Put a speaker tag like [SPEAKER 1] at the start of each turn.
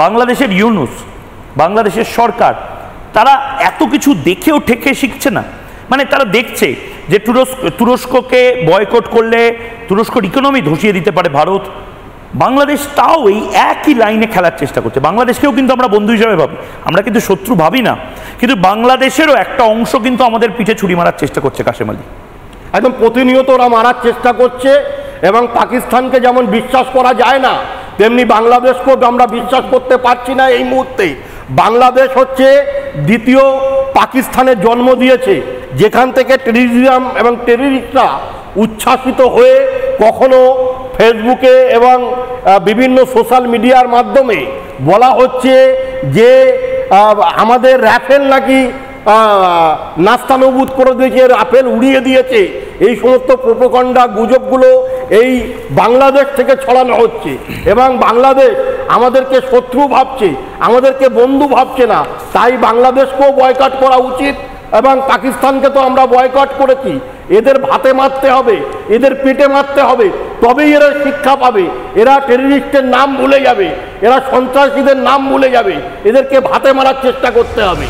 [SPEAKER 1] বাংলাদেশের ইউনুস, বাংলাদেশের সরকার, তারা এত কিছু দেখেও ঠেকে শিখছে না। মানে তারা দেখছে যে তুরস্ককে বয়কট করলে তুরস্কর ইকোনমি ধসিয়ে দিতে পারে ভারত। বাংলাদেশ তাও এই একই লাইনে খেলার চেষ্টা করছে। বাংলাদেশকেও কিন্তু আমরা বন্ধু হিসাবে ভাবি, আমরা কিন্তু শত্রু ভাবি না, কিন্তু বাংলাদেশেরও একটা অংশ কিন্তু আমাদের পিঠে ছুরি মারার চেষ্টা করছে কাশেম আলী।
[SPEAKER 2] একদম প্রতিনিয়ত ওরা মারার চেষ্টা করছে। এবং পাকিস্তানকে যেমন বিশ্বাস করা যায় না, তেমনি বাংলাদেশকেও আমরা বিশ্বাস করতে পারছি না এই মুহূর্তে। বাংলাদেশ হচ্ছে দ্বিতীয় পাকিস্তানের জন্ম দিয়েছে, যেখান থেকে টেররিজম এবং টেররিস্টরা উচ্ছ্বাসিত হয়ে কখনো ফেসবুকে এবং বিভিন্ন সোশ্যাল মিডিয়ার মাধ্যমে বলা হচ্ছে যে আমাদের রাফেল নাকি নাস্তানবুদ করে দিয়েছে, রাফেল উড়িয়ে দিয়েছে। এই সমস্ত প্রোপাগান্ডা গুজবগুলো এই বাংলাদেশ থেকে ছড়ানো হচ্ছে এবং বাংলাদেশ আমাদেরকে শত্রু ভাবছে, আমাদেরকে বন্ধু ভাবছে না। তাই বাংলাদেশকেও বয়কট করা উচিত এবং পাকিস্তানকে তো আমরা বয়কট করেছি। এদের ভাতে মারতে হবে, এদের পেটে মারতে হবে, তবেই এরা শিক্ষা পাবে। এরা টেররিস্টের নাম ভুলে যাবে, এরা সন্ত্রাসীদের নাম ভুলে যাবে, এদেরকে ভাতে মারার চেষ্টা করতে হবে।